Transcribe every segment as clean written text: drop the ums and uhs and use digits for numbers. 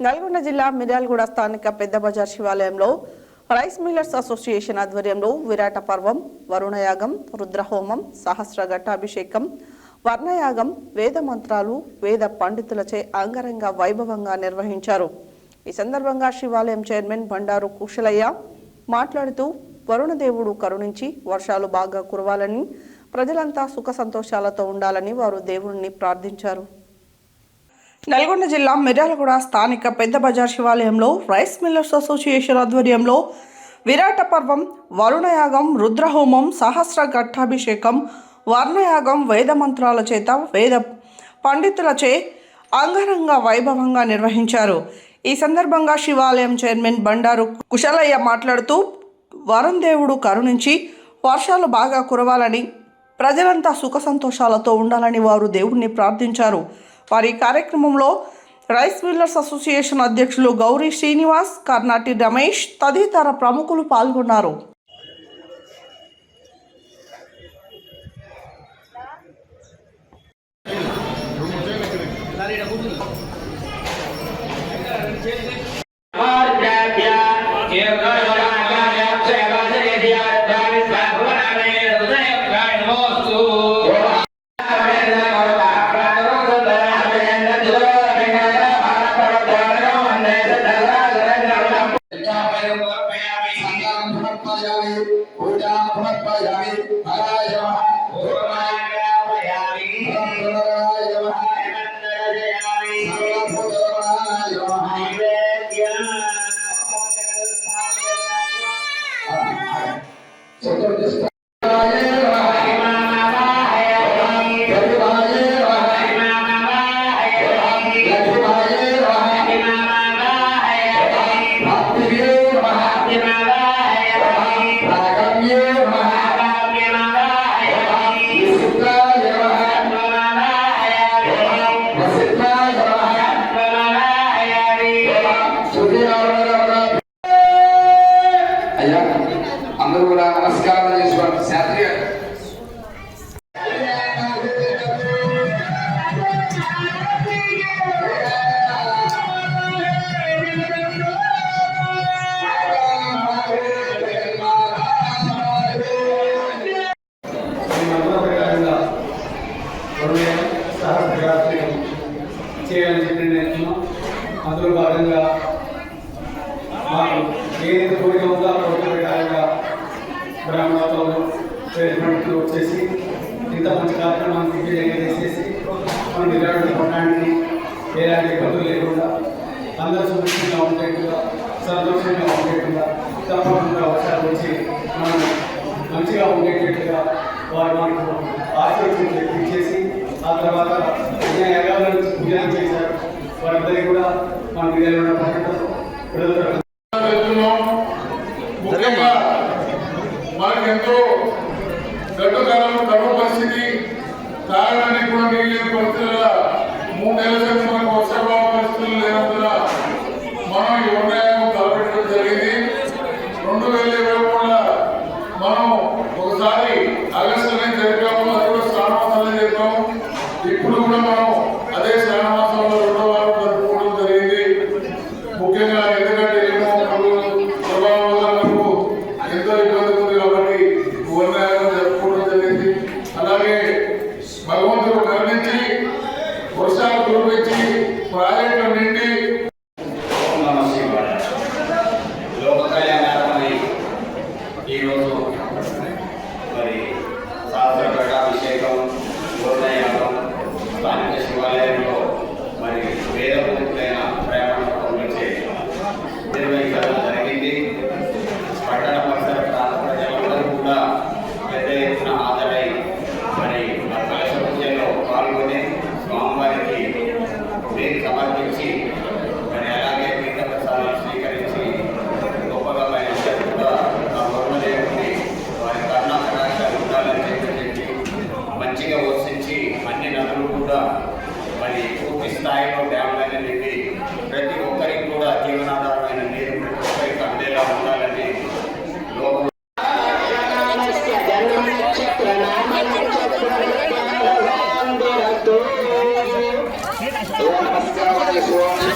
నల్గొండ జిల్లా మిర్యాలగూడ స్థానిక పెద్ద బజార్ శివాలయంలో రైస్ మిల్లర్స్ అసోసియేషన్ ఆధ్వర్యంలో విరాట పర్వం, వరుణయాగం, రుద్రహోమం, సహస్ర ఘట్టాభిషేకం, వర్ణయాగం, వేద మంత్రాలు, వేద పండితులచే అంగరంగ వైభవంగా నిర్వహించారు. ఈ సందర్భంగా శివాలయం చైర్మన్ బండారు కుశలయ్య మాట్లాడుతూ వరుణదేవుడు కరుణించి వర్షాలు బాగా కురవాలని, ప్రజలంతా సుఖ సంతోషాలతో ఉండాలని వారు దేవుడిని ప్రార్థించారు. నల్గొండ జిల్లా మిర్యాలగూడ స్థానిక పెద్ద బజార్ శివాలయంలో రైస్ మిల్లర్స్ అసోసియేషన్ ఆధ్వర్యంలో విరాట పర్వం, వరుణయాగం, రుద్రహోమం, సహస్ర ఘట్టాభిషేకం, వర్ణయాగం, వేద మంత్రాల చేత వేద పండితులచే అంగరంగ వైభవంగా నిర్వహించారు. ఈ సందర్భంగా శివాలయం చైర్మన్ బండారు కుశలయ్య మాట్లాడుతూ వరుణ్ దేవుడు కరుణించి వర్షాలు బాగా కురవాలని, ప్రజలంతా సుఖ సంతోషాలతో ఉండాలని వారు దేవుడిని ప్రార్థించారు. వారి కార్యక్రమంలో రైస్ మిల్లర్స్ అసోసియేషన్ అధ్యక్షులు గౌరీ శ్రీనివాస్, కర్నాటి రమేష్ తదితర ప్రముఖులు పాల్గొన్నారు. అందరూ కూడా నమస్కారం చేసుకోండి. శాస్త్రి చేయాలని చెప్పి నిర్ణయించున్నాం. అందులో భాగంగా మాకు ఏదైతే కోరిక ఉందో ఆ కోరిక ప్రకారంగా బ్రాహ్మణోత్సవం ప్రేరణలు వచ్చేసి ఇంత మంచి కార్యక్రమాన్ని దిగ్విజయంగా చేసేసి మన విరాడు పట్టణానికి ఎలాంటి ఇబ్బందులు లేకుండా అందరూ సురక్షితంగా ఉండేట్టుగా, సంతోషంగా ఉండేట్టుగా, తప్పకుండా వర్షాలు వచ్చి మనం మంచిగా ఉండేటట్టుగా వారు మనకు ఆశీర్వదించి ఇచ్చేసి ఆ తర్వాత యాగాల నుంచి పూజలు చేశారు. వారందరికీ కూడా మన విద్యాలయంలో మనకెంతో గడ్డు కాలం కరువు పరిస్థితి, తాగడానికి కూడా నీళ్ళు లేని పరిస్థితుల 3 నెలల సేపు మనకు వర్షాభావ పరిస్థితులు లేనందున మనం ఈ నిర్ణయం తలపెట్టడం జరిగింది. 2023 మనం ఒకసారి ఆగస్టులోనే జరిపాము, అది కూడా శ్రావణమాసంలో జరిపాము. ఇప్పుడు కూడా మనం అదే శ్రావణమాసంలో 2వ వారం జరుపుకోవడం జరిగింది. ముఖ్యంగా ఎందుకంటే ఎన్నో ప్రభావం వల్ల ఎంతో ఇబ్బంది ఉంది కాబట్టి వర్ణయాగం జరుపుకోవడం జరిగింది. అలాగే భగవంతుడు కరుణించి వర్షాలు కురిపించి ప్రాజెక్టులు నిండి లోక కళ్యాణార్థమై ఈరోజు మరి సహస్ర ఘట్టాభిషేకం, వర్ణయాగం స్థానిక శివాలయంలో మరి వేదపూర్తులైన బ్రాహ్మణ నిర్వహించడం జరిగింది. పట్టణ పరిసర ప్రాంత ప్రజలందరూ కూడా పెద్ద ఎత్తున హాజరై మరి ఆ కలశ పూజలో పాల్గొని స్వామివారికి వేది సమర్పించి మరి అలాగే తీర్థ ప్రసాదాలు స్వీకరించి గొప్పగా పయనించారు. కూడా ఆ బ్రహ్మదేవుడిని వారి కర్ణ కటాక్షాలు ఉండాలని చెప్పి మంచిగా వర్షించి అన్ని నదులు కూడా మరి పూర్తి స్థాయిలో డ్యామ్లైన నిండి ప్రతి ఒక్కరికి కూడా జీవనాధారమైన నీరు ప్రతి ఒక్కరికి అందేలా ఉండాలని లోకం నమస్కారం చేసుకోండి.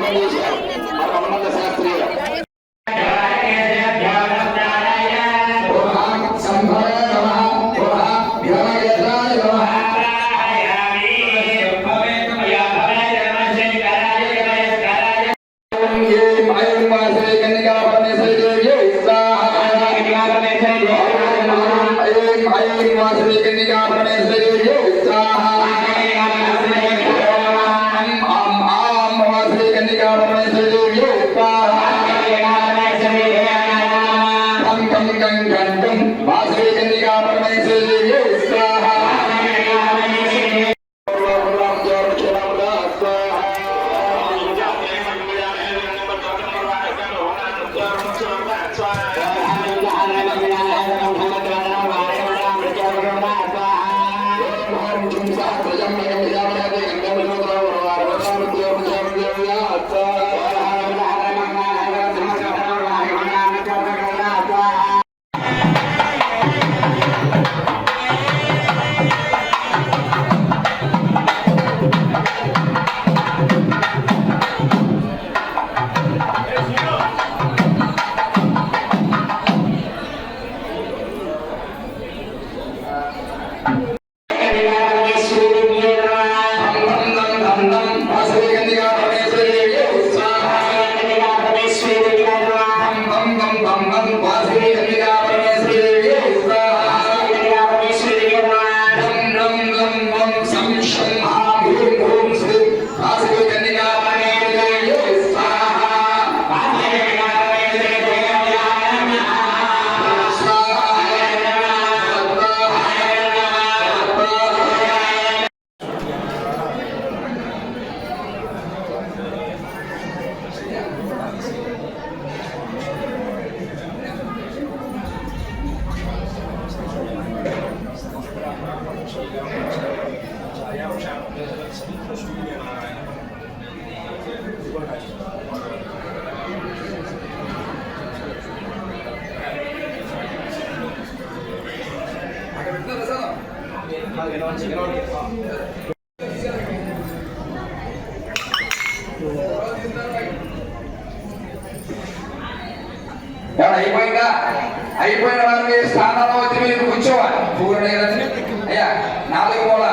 పనిచేశారు మన హనుమంత శాస్త్రి గారు. అయిపోయిందా? అయిపోయిన వారికి స్థానంలో వచ్చి మీరు కూర్చోవాలి. అయ్యా 4 మూల